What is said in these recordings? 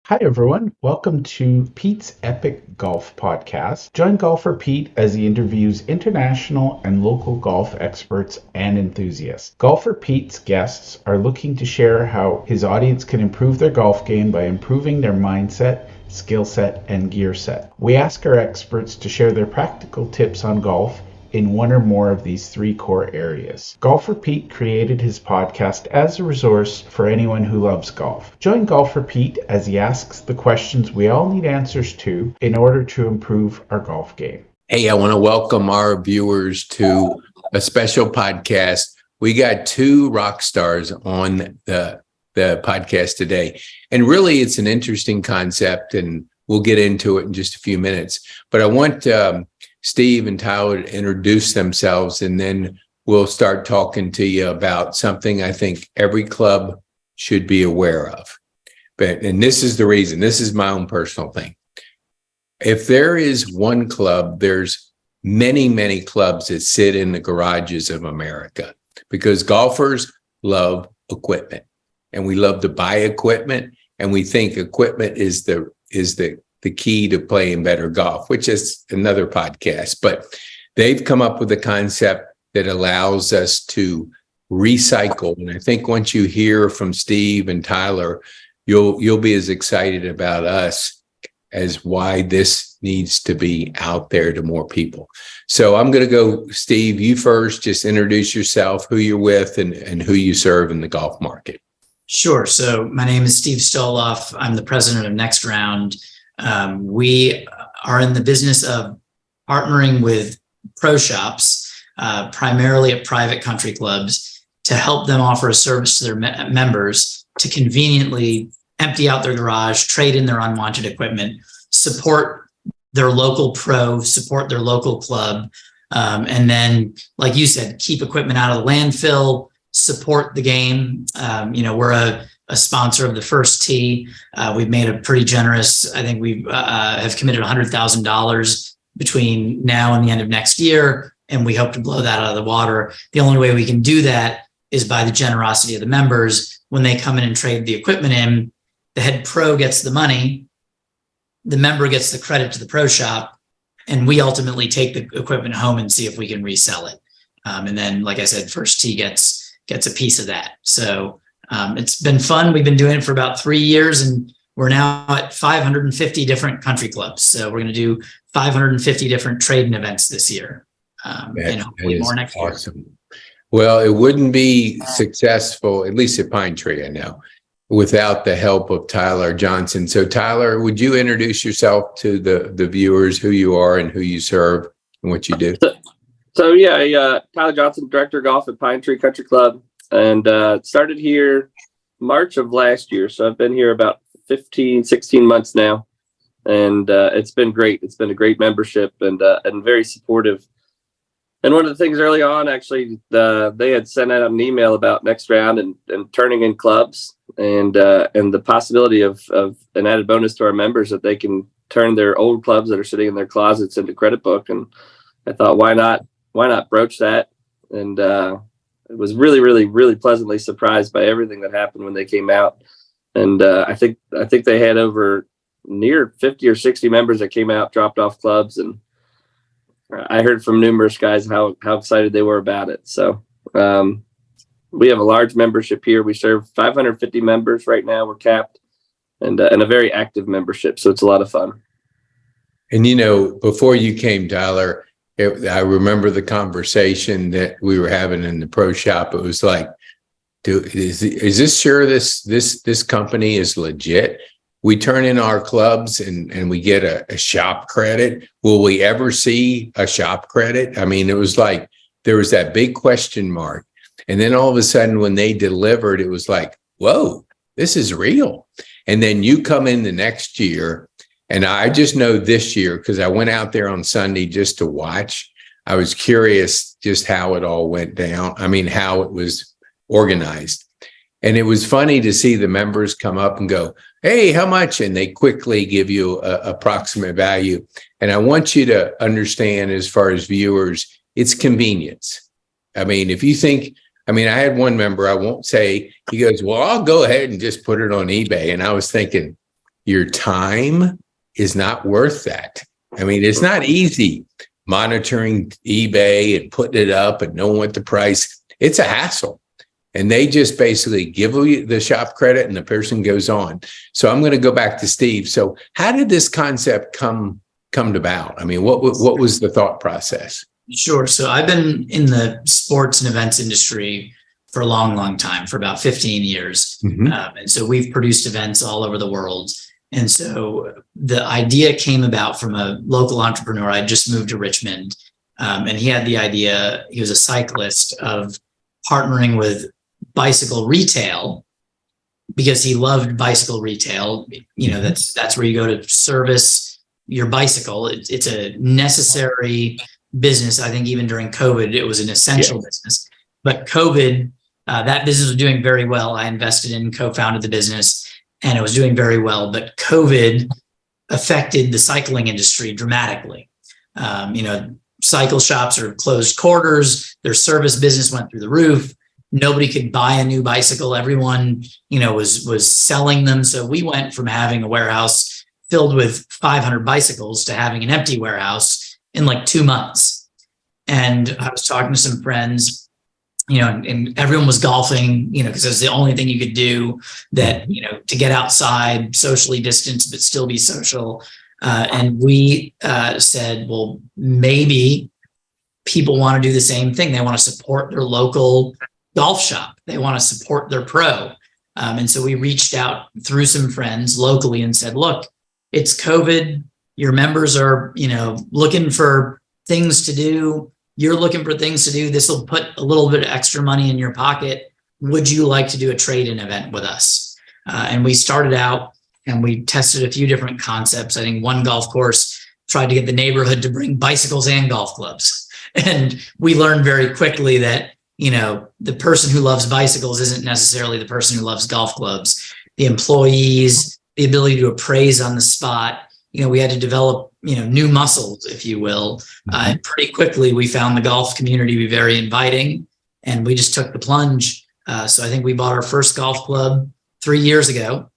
Hi, everyone. Welcome to Pete's Epic Golf Podcast. Join golfer Pete as he interviews international and local golf experts and enthusiasts. Golfer Pete's guests are looking to share how his audience can improve their golf game by improving their mindset, skill set, and gear set. We ask our experts to share their practical tips on golf in one or more of these three core areas. Golfer Pete created his podcast as a resource for anyone who loves golf. Join Golfer Pete as he asks the questions we all need answers to in order to improve our golf game. Hey, I want to welcome our viewers to a special podcast. We got two rock stars on the podcast today. And really, it's an interesting concept, and we'll get into it in just a few minutes. But I want Steve and Tyler to introduce themselves, and then we'll start talking to you about something I think every club should be aware of. And this is the reason. This is my own personal thing. If there is one club, there's many, many clubs that sit in the garages of America because golfers love equipment, and we love to buy equipment, and we think equipment is the key to playing better golf, which is another podcast. But they've come up with a concept that allows us to recycle. And I think once you hear from Steve and Tyler, you'll be as excited about us as why this needs to be out there to more people. So I'm going to go, Steve, you first. Just introduce yourself, who you're with, and who you serve in the golf market. Sure. So my name is Steve Stoloff. I'm the president of Next Round. We are in the business of partnering with pro shops, primarily at private country clubs, to help them offer a service to their members to conveniently empty out their garage, trade in their unwanted equipment, support their local pro, support their local club, and then, like you said, keep equipment out of the landfill, support the game. We're a sponsor of the First Tee. We've made a pretty generous, I think we have committed $100,000 between now and the end of next year, and we hope to blow that out of the water. The only way we can do that is by the generosity of the members. When they come in and trade the equipment in, the head pro gets the money, the member gets the credit to the pro shop, and we ultimately take the equipment home and see if we can resell it. And then, like I said, First Tee gets a piece of that. So it's been fun. We've been doing it for about 3 years, and we're now at 550 different country clubs. So we're going to do 550 different trading events this year, and hopefully more next year. Well, it wouldn't be successful, at least at Pine Tree, I know, without the help of Tyler Johnson. So Tyler, would you introduce yourself to the viewers, who you are and who you serve and what you do? Tyler Johnson, director of golf at Pine Tree Country Club, and started here March of last year. So I've been here about 16 months now, and it's been great. It's been a great membership and very supportive. And one of the things early on, actually, they had sent out an email about Next Round and turning in clubs and the possibility of an added bonus to our members that they can turn their old clubs that are sitting in their closets into credit book. And I thought, why not broach that? And it was really, really, really pleasantly surprised by everything that happened when they came out. And I think they had over near 50 or 60 members that came out, dropped off clubs, and I heard from numerous guys how excited they were about it. So we have a large membership here. We serve 550 members right now. We're capped, and a very active membership. So it's a lot of fun. And, before you came, Tyler, I remember the conversation that we were having in the pro shop. It was like, is this sure this company is legit? We turn in our clubs and we get a shop credit. Will we ever see a shop credit? I mean, it was like there was that big question mark. And then all of a sudden, when they delivered, it was like, whoa, this is real. And then you come in the next year. And I just know this year, because I went out there on Sunday just to watch. I was curious just how it all went down. I mean, how it was organized. And it was funny to see the members come up and go, hey, how much? And they quickly give you a approximate value. And I want you to understand, as far as viewers, it's convenience. I mean, if you think, I had one member, I won't say, he goes, well, I'll go ahead and just put it on eBay. And I was thinking, your time is not worth that. I mean, it's not easy monitoring eBay and putting it up and knowing what the price. It's a hassle. And they just basically give you the shop credit and the person goes on. So I'm going to go back to Steve. So how did this concept come about? I mean, what was the thought process? Sure. So I've been in the sports and events industry for a long, long time, for about 15 years. Mm-hmm. And so we've produced events all over the world. And so the idea came about from a local entrepreneur. I just moved to Richmond, and he had the idea, he was a cyclist, of partnering with bicycle retail because he loved bicycle retail. You know, that's where you go to service your bicycle. It's a necessary business. I think even during COVID, it was an essential business. But COVID, that business was doing very well. I invested in, co-founded the business, and it was doing very well. But COVID affected the cycling industry dramatically. Cycle shops are closed quarters. Their service business went through the roof. Nobody could buy a new bicycle. Everyone, was selling them. So we went from having a warehouse filled with 500 bicycles to having an empty warehouse in like 2 months. And I was talking to some friends, and everyone was golfing, because it was the only thing you could do that, to get outside, socially distanced, but still be social. And we said, well, maybe people want to do the same thing. They want to support their local golf shop. They want to support their pro. And so we reached out through some friends locally and said, look, it's COVID. Your members are, looking for things to do. You're looking for things to do. This will put a little bit of extra money in your pocket. Would you like to do a trade-in event with us? And we started out and we tested a few different concepts. I think one golf course tried to get the neighborhood to bring bicycles and golf clubs. And we learned very quickly that, the person who loves bicycles isn't necessarily the person who loves golf clubs. The employees, the ability to appraise on the spot, we had to develop, new muscles, if you will. And pretty quickly, we found the golf community to be very inviting, and we just took the plunge. So I think we bought our first golf club 3 years ago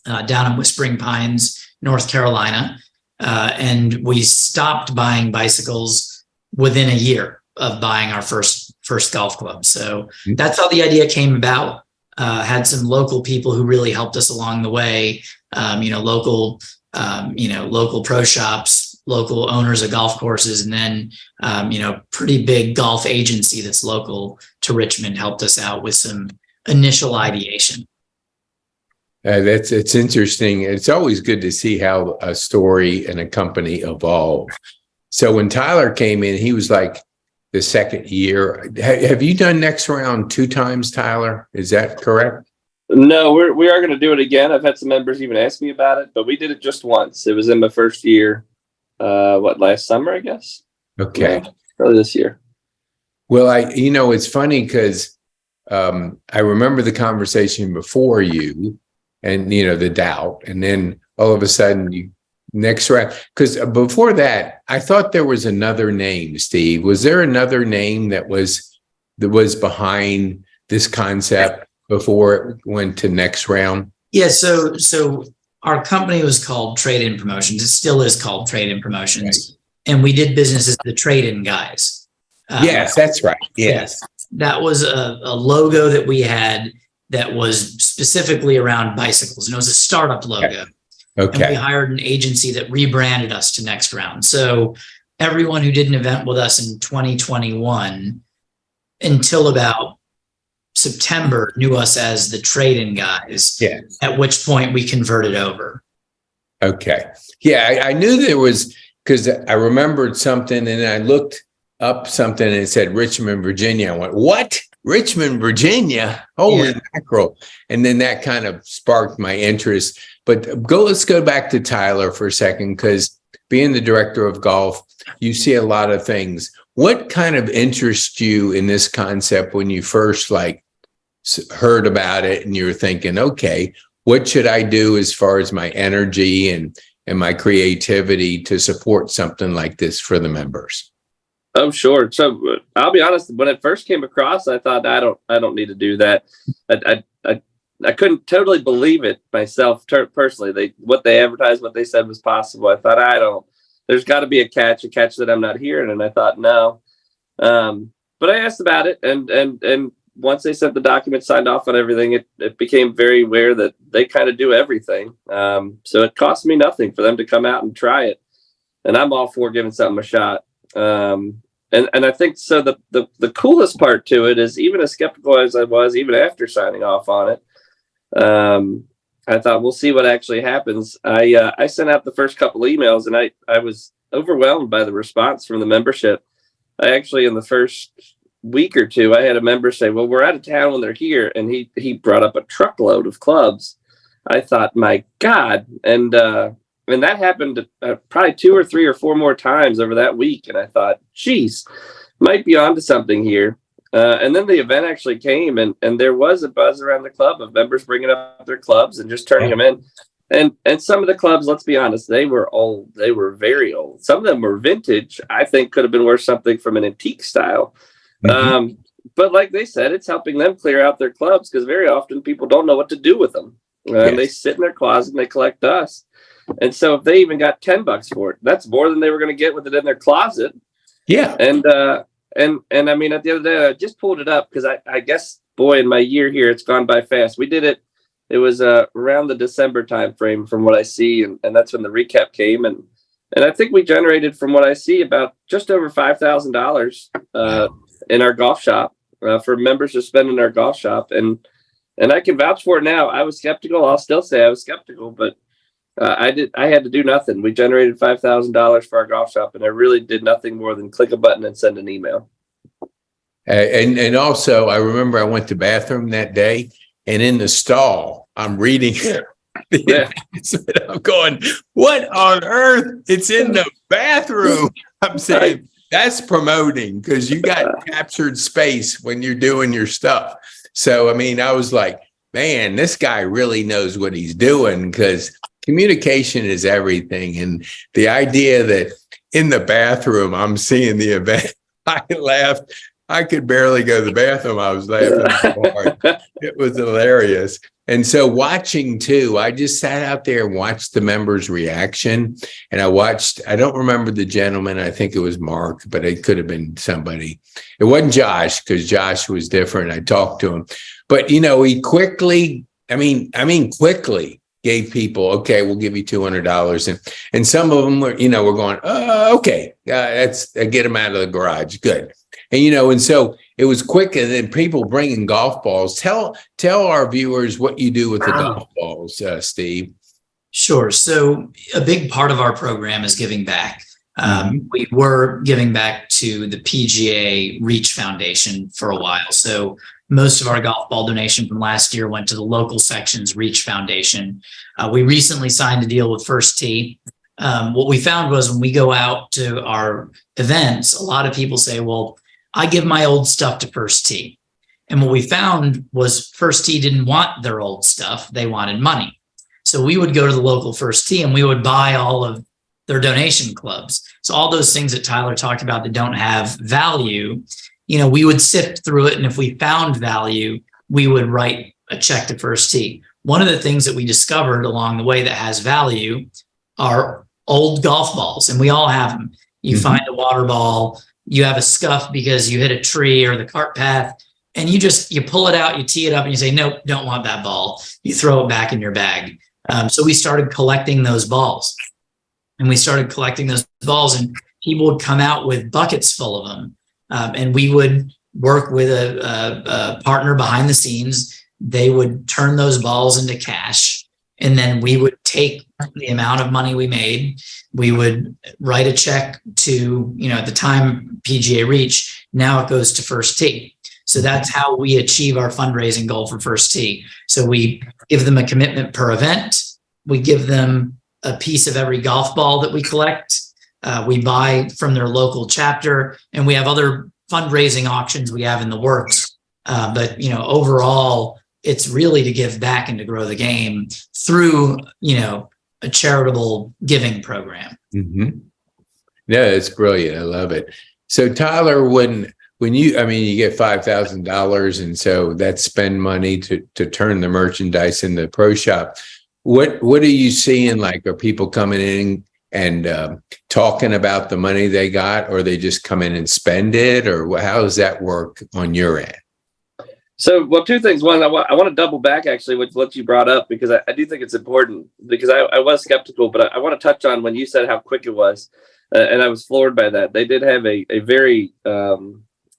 down in Whispering Pines, North Carolina. And we stopped buying bicycles within a year of buying our first golf club. So that's how the idea came about. Had some local people who really helped us along the way. Local pro shops, local owners of golf courses, and then, pretty big golf agency that's local to Richmond helped us out with some initial ideation. It's interesting. It's always good to see how a story and a company evolve. So when Tyler came in, he was like the second year. Have you done Next Round 2 times, Tyler? Is that correct? No, we are going to do it again. I've had some members even ask me about it, but we did it just once. It was in my first year. Last summer, I guess. Okay. Yeah, early this year. Well, it's funny because I remember the conversation before you and, the doubt. And then all of a sudden Next Round, because before that, I thought there was another name, Steve. Was there another name that was behind this concept before it went to Next Round? Yeah. So our company was called Trade-In Promotions. It still is called Trade-In Promotions. Right. And we did business as the Trade-In Guys. Yes, that's right. Yes. That was a logo that we had that was specifically around bicycles. And it was a startup logo. Okay. And we hired an agency that rebranded us to Next Round. So everyone who did an event with us in 2021 until about September knew us as the Trade-In Guys. Yeah. At which point we converted over. Okay. Yeah, I knew there was, because I remembered something and I looked up something and it said Richmond, Virginia. I went, what? Richmond, Virginia? Holy mackerel. And then that kind of sparked my interest. But let's go back to Tyler for a second, because being the director of golf, you see a lot of things. What kind of interests you in this concept when you first heard about it and you were thinking, okay, what should I do as far as my energy and my creativity to support something like this for the members? Oh, sure. So I'll be honest. When it first came across, I thought I don't need to do that. I couldn't totally believe it myself personally. What they advertised, what they said was possible. I thought, there's got to be a catch that I'm not hearing. And I thought, no. But I asked about it, and once they sent the document, signed off on everything, it became very aware that they kind of do everything. So it cost me nothing for them to come out and try it. And I'm all for giving something a shot. And I think so. The coolest part to it is, even as skeptical as I was, even after signing off on it, I thought, we'll see what actually happens. I sent out the first couple emails, and I was overwhelmed by the response from the membership. I actually, in the first week or two, I had a member say, well, we're out of town when they're here. And he brought up a truckload of clubs. I thought, my God. And that happened probably 2 or 3 or 4 more times over that week. And I thought, geez, might be onto something here. And then the event actually came, and there was a buzz around the club of members bringing up their clubs and just turning them in. And some of the clubs, let's be honest, they were old. They were very old. Some of them were vintage. I think could have been worth something from an antique style. Mm-hmm. But like they said, it's helping them clear out their clubs, because very often people don't know what to do with them. And they sit in their closet and they collect dust. And so if they even got $10 for it, that's more than they were going to get with it in their closet. Yeah. And I mean, at the end of the day, I just pulled it up because I guess, boy, in my year here, it's gone by fast. We did it. It was around the December timeframe from what I see. And that's when the recap came. And I think we generated, from what I see, about just over $5,000 in our golf shop for members to spend in our golf shop. And I can vouch for it now. I was skeptical. I'll still say I was skeptical, but I had to do nothing. We generated $5,000 for our golf shop, and I really did nothing more than click a button and send an email. And also, I remember I went to the bathroom that day, and in the stall, I'm reading the announcement. I'm going, what on earth? It's in the bathroom. I'm saying, that's promoting, because you got captured space when you're doing your stuff. So, I mean, I was like, man, this guy really knows what he's doing, because communication is everything. And the idea that in the bathroom, I'm seeing the event, I laughed. I could barely go to the bathroom. I was laughing so hard. It was hilarious. And so watching too, I just sat out there and watched the members' reaction. And I don't remember the gentleman. I think it was Mark, but it could have been somebody. It wasn't Josh, because Josh was different. I talked to him. But, he quickly, quickly gave people, okay, we'll give you $200. And some of them were, we're going, okay, that's get them out of the garage. Good. And so it was quick. And then people bringing golf balls. Tell our viewers what you do with the golf balls, Steve. Sure. So a big part of our program is giving back. We were giving back to the PGA Reach Foundation for a while. So most of our golf ball donation from last year went to the local section's Reach Foundation. We recently signed a deal with First Tee. What we found was, when we go out to our events, a lot of people say, well, I give my old stuff to First Tee. And what we found was First Tee didn't want their old stuff. They wanted money. So we would go to the local First Tee and we would buy all of their donation clubs. So all those things that Tyler talked about that don't have value, we would sift through it. And if we found value, we would write a check to First Tee. One of the things that we discovered along the way that has value are old golf balls. And we all have them. You find a water ball, you have a scuff because you hit a tree or the cart path, and you pull it out, you tee it up, and you say, nope, don't want that ball. You throw it back in your bag. So we started collecting those balls. And people would come out with buckets full of them. And we would work with a partner behind the scenes. They would turn those balls into cash. And then we would take the amount of money we made. We would write a check to, at the time, PGA Reach. Now it goes to First Tee. So that's how we achieve our fundraising goal for First Tee. So we give them a commitment per event. We give them a piece of every golf ball that we collect. We buy from their local chapter, and we have other fundraising auctions we have in the works. But overall, it's really to give back and to grow the game through, a charitable giving program. Mm-hmm. Yeah, it's brilliant. I love it. So Tyler, when you get $5,000, and so that's spend money to turn the merchandise in the pro shop. What are you seeing? Like, are people coming in and talking about the money they got, or they just come in and spend it, or how does that work on your end? So, well, two things. One, I want to double back actually with what you brought up, because I do think it's important, because I was skeptical, but I want to touch on when you said how quick it was. And I was floored by that. They did have a very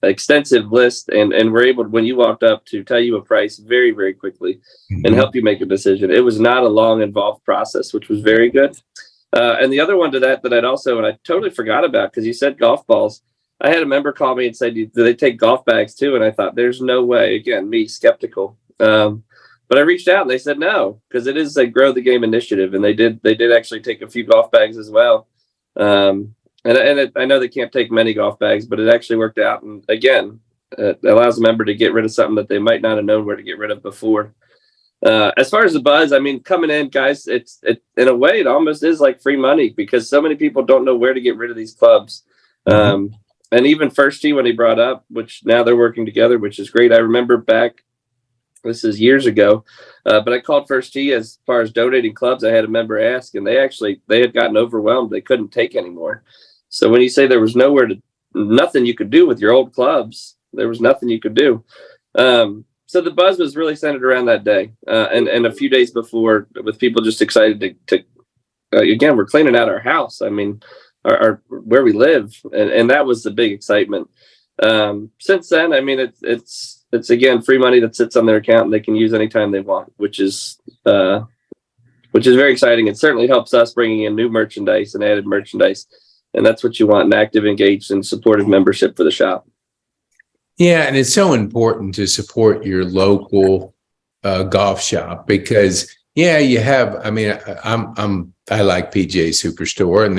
extensive list, and were able to, when you walked up, to tell you a price very, very quickly and help you make a decision. It was not a long, involved process, which was very good. And the other one to that and I totally forgot about, because you said golf balls. I had a member call me and say, do they take golf bags too? And I thought, there's no way. Again, me skeptical. But I reached out and they said no, because it is a grow the game initiative, and they did actually take a few golf bags as well. I know they can't take many golf bags, but it actually worked out. And again, it allows a member to get rid of something that they might not have known where to get rid of before. As far as the buzz, I mean, coming in, guys, it in a way, it almost is like free money, because so many people don't know where to get rid of these clubs. And even First Tee, when he brought up, which now they're working together, which is great. I remember back, this is years ago, but I called First Tee as far as donating clubs. I had a member ask, and they had gotten overwhelmed. They couldn't take anymore. So when you say there was nothing you could do with your old clubs, there was nothing you could do. So the buzz was really centered around that day, and a few days before, with people just excited to again, we're cleaning out our house. I mean, our where we live, and that was the big excitement. Since then, I mean, it's again free money that sits on their account and they can use anytime they want, which is very exciting. It certainly helps us bringing in new merchandise and added merchandise, and that's what you want: an active, engaged, and supportive membership for the shop. Yeah, and it's so important to support your local golf shop, because you have. I mean, I like PGA Superstore, and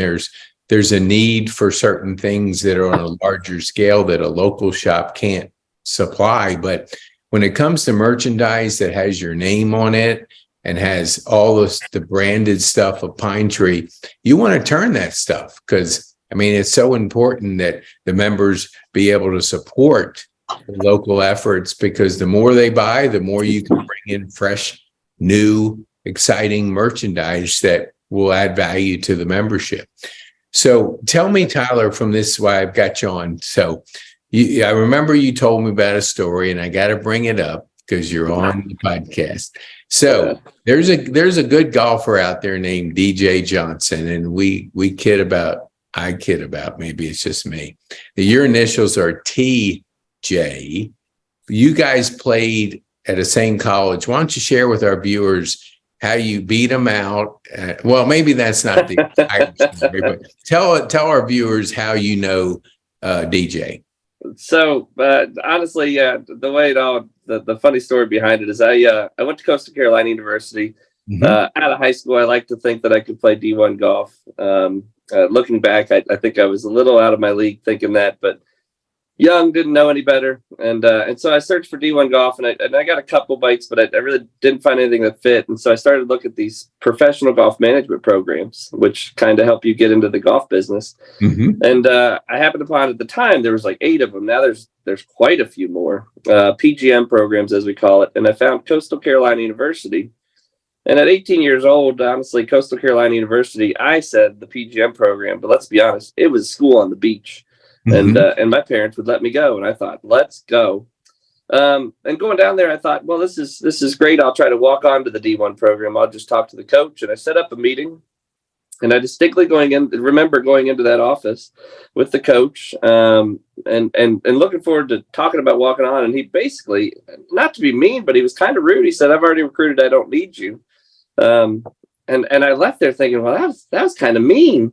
there's a need for certain things that are on a larger scale that a local shop can't supply. But when it comes to merchandise that has your name on it and has all the branded stuff of Pine Tree, you want to turn that stuff, because I mean, it's so important that the members be able to support the local efforts, because the more they buy, the more you can bring in fresh, new, exciting merchandise that will add value to the membership. So tell me, Tyler, from this, why I've got you on. So I remember you told me about a story, and I got to bring it up because you're on the podcast. So there's a good golfer out there named DJ Johnson, and I kid about, maybe it's just me. Your initials are TJ. You guys played at the same college. Why don't you share with our viewers how you beat them out? Well, maybe that's not the entire story, but tell our viewers how you know DJ. So honestly, the way the funny story behind it is I went to Coastal Carolina University. Out of high school, I like to think that I could play D1 golf. Looking back, I think I was a little out of my league thinking that, but young, didn't know any better. And so I searched for D1 golf, and I got a couple bites, but I really didn't find anything that fit. And so I started looking at these professional golf management programs, which kind of help you get into the golf business. And I happened upon, at the time, there was like 8 of them. Now there's quite a few more PGM programs, as we call it. And I found Coastal Carolina University. And at 18 years old, honestly, Coastal Carolina University, I said the PGM program, but let's be honest, it was school on the beach. And my parents would let me go, and I thought, let's go. And going down there, I thought, well, this is great. I'll try to walk on to the D1 program. I'll just talk to the coach. And I set up a meeting, and I distinctly remember going into that office with the coach, and looking forward to talking about walking on. And he basically, not to be mean, but he was kind of rude. He said, "I've already recruited. I don't need you." And I left there thinking, well, that was kind of mean.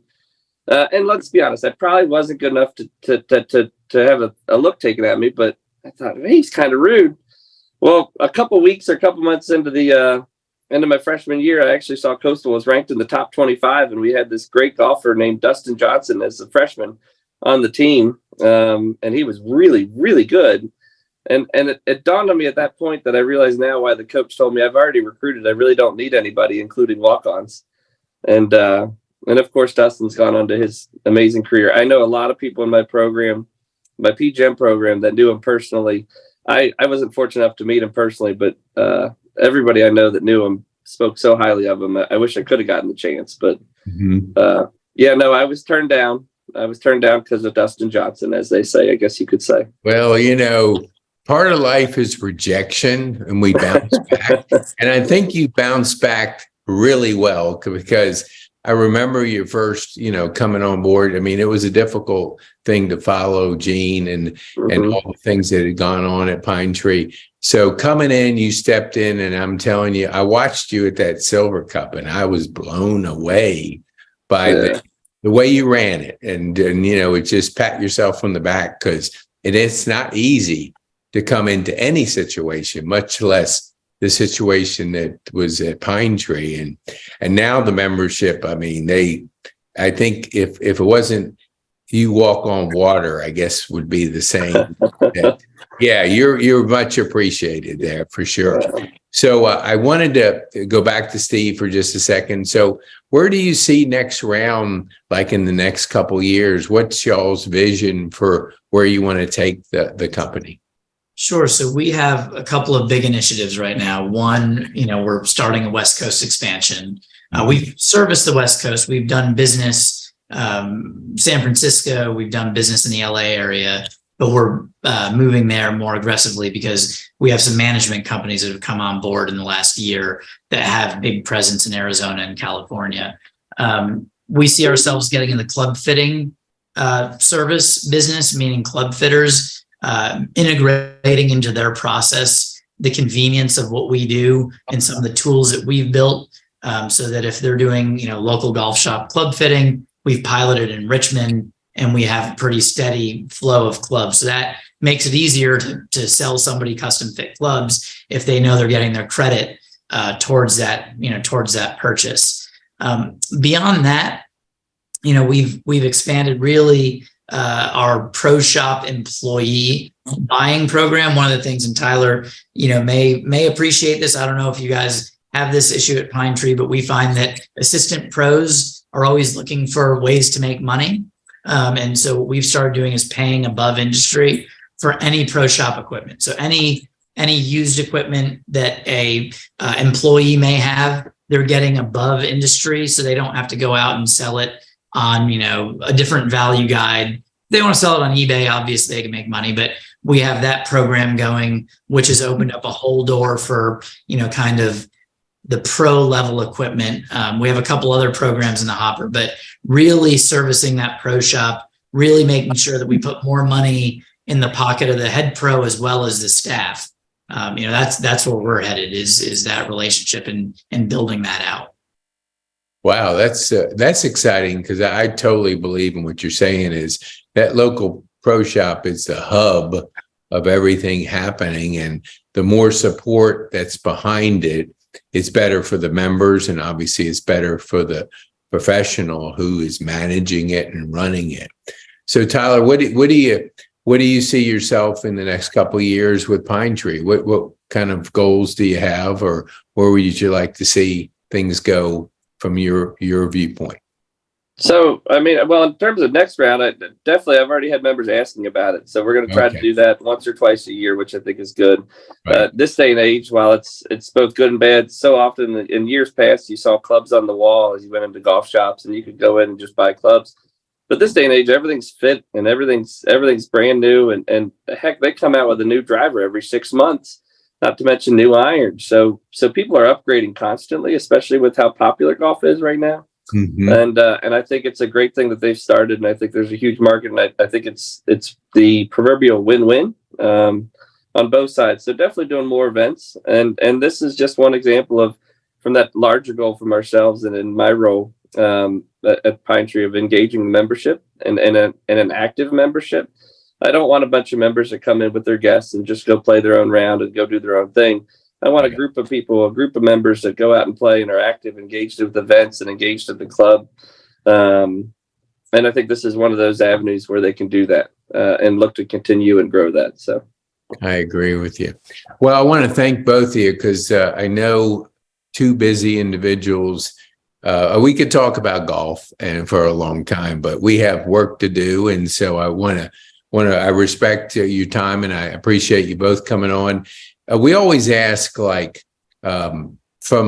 And let's be honest, I probably wasn't good enough to have a look taken at me, but I thought, hey, he's kind of rude. Well, a couple months into my freshman year, I actually saw Coastal was ranked in the top 25, and we had this great golfer named Dustin Johnson as a freshman on the team, and he was really, really good. And it dawned on me at that point that I realize now why the coach told me I've already recruited. I really don't need anybody, including walk-ons. And of course, Dustin's gone on to his amazing career. I know a lot of people in my program my PGM program that knew him personally. I wasn't fortunate enough to meet him personally, but everybody I know that knew him spoke so highly of him. I wish I could have gotten the chance, but yeah, no, I was turned down. I was turned down because of Dustin Johnson, as they say, I guess you could say. Well, part of life is rejection, and we bounce back. And I think you bounced back really well, because I remember you first, coming on board. I mean, it was a difficult thing to follow Gene and all the things that had gone on at Pine Tree. So coming in, you stepped in, and I'm telling you, I watched you at that Silver Cup, and I was blown away by the way you ran it. And it's just pat yourself on the back, because it's not easy to come into any situation, much less the situation that was at Pine Tree. And now the membership, I mean, I think if it wasn't you walk on water, I guess would be the same. Yeah, you're much appreciated there for sure. So I wanted to go back to Steve for just a second. So where do you see next round, like in the next couple of years? What's y'all's vision for where you want to take the company? Sure. So we have a couple of big initiatives right now. One, we're starting a West Coast expansion. We've serviced the West Coast. We've done business, San Francisco. We've done business in the LA area, but we're moving there more aggressively because we have some management companies that have come on board in the last year that have big presence in Arizona and California. We see ourselves getting in the club fitting service business, meaning club fitters, integrating into their process the convenience of what we do and some of the tools that we've built, so that if they're doing local golf shop club fitting, we've piloted in Richmond and we have a pretty steady flow of clubs. So that makes it easier to sell somebody custom fit clubs if they know they're getting their credit towards that purchase. Beyond that, we've expanded really our pro shop employee buying program. One of the things, and Tyler, may appreciate this. I don't know if you guys have this issue at Pine Tree, but we find that assistant pros are always looking for ways to make money. And so what we've started doing is paying above industry for any pro shop equipment. So any used equipment that a employee may have, they're getting above industry, so they don't have to go out and sell it on a different value guide. They want to sell it on eBay, obviously they can make money, but we have that program going, which has opened up a whole door for kind of the pro level equipment. We have a couple other programs in the hopper, but really servicing that pro shop, really making sure that we put more money in the pocket of the head pro as well as the staff. That's where we're headed, is that relationship and building that out. Wow, that's exciting, because I totally believe in what you're saying, is that local pro shop is the hub of everything happening, and the more support that's behind it, it's better for the members, and obviously it's better for the professional who is managing it and running it. So Tyler, what do you see yourself in the next couple of years with Pine Tree? What kind of goals do you have, or where would you like to see things go from your viewpoint? So, I mean, well, in terms of next round, I've already had members asking about it. So we're going to try to do that once or twice a year, which I think is good. Right. This day and age, while it's both good and bad, so often in years past, you saw clubs on the wall as you went into golf shops, and you could go in and just buy clubs. But this day and age, everything's fit and everything's brand new. And heck, they come out with a new driver every 6 months, not to mention new irons. So people are upgrading constantly, especially with how popular golf is right now. Mm-hmm. And I think it's a great thing that they've started, and I think there's a huge market, and I think it's the proverbial win-win on both sides. So definitely doing more events, and this is just one example from that larger goal from ourselves and in my role at Pine Tree of engaging the membership and an active membership. I don't want a bunch of members that come in with their guests and just go play their own round and go do their own thing. I want a group of people, a group of members that go out and play and are active, engaged with events and engaged at the club. And I think this is one of those avenues where they can do that and look to continue and grow that. So I agree with you. Well, I want to thank both of you, because I know two busy individuals. We could talk about golf and for a long time, but we have work to do. And so I want I respect your time, and I appreciate you both coming on. We always ask, like, from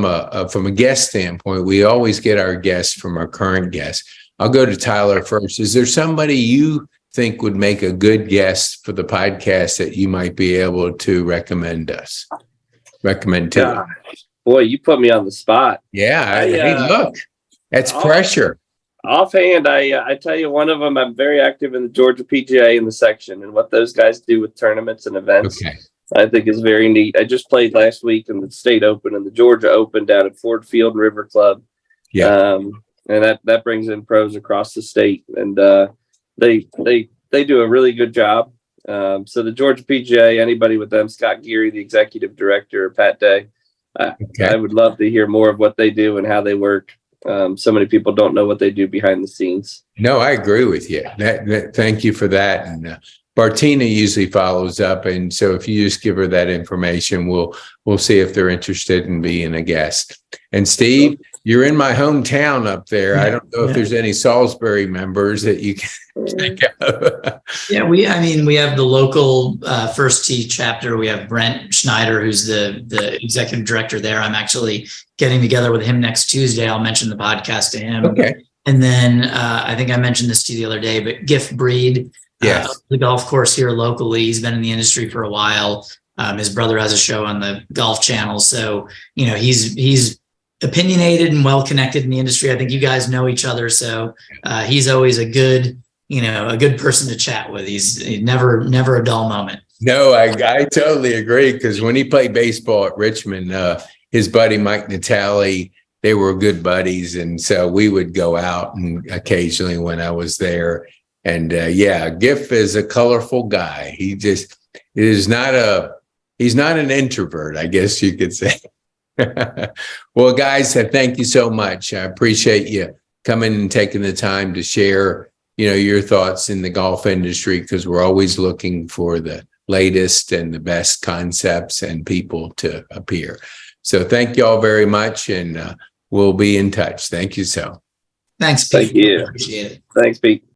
a guest standpoint, we always get our guests from our current guests. I'll go to Tyler first. Is there somebody you think would make a good guest for the podcast that you might be able to recommend to? Gosh, boy, you put me on the spot. Yeah, hey, look, that's pressure. Offhand, I tell you, one of them, I'm very active in the Georgia PGA in the section, and what those guys do with tournaments and events, I think is very neat. I just played last week in the State Open and the Georgia Open down at Ford Field and River Club. Yeah, and that brings in pros across the state, and they do a really good job. So the Georgia PGA, anybody with them, Scott Geary, the executive director, or Pat Day, I would love to hear more of what they do and how they work. So many people don't know what they do behind the scenes. No, I agree with you. Thank you for that. And Bartina usually follows up, and so if you just give her that information, we'll see if they're interested in being a guest. And Steve, you're in my hometown up there. I don't know if there's any Salisbury members that you can check out. Yeah, we have the local First Tee chapter. We have Brent Schneider, who's the executive director there. I'm actually getting together with him next Tuesday. I'll mention the podcast to him. Okay. And then I think I mentioned this to you the other day, but Gift Breed, the golf course here locally. He's been in the industry for a while. His brother has a show on the Golf Channel. So, he's opinionated and well connected in the industry. I think you guys know each other. So he's always a good person to chat with. He's never a dull moment. No, I totally agree, because when he played baseball at Richmond, his buddy Mike Natale, they were good buddies, and so we would go out and occasionally when I was there. And Giff is a colorful guy. He's not an introvert, I guess you could say. Well, guys, thank you so much. I appreciate you coming and taking the time to share, your thoughts in the golf industry, because we're always looking for the latest and the best concepts and people to appear. So thank you all very much, and we'll be in touch. Thank you so. Thanks, Pete. Thank you. Appreciate it. Thanks, Pete.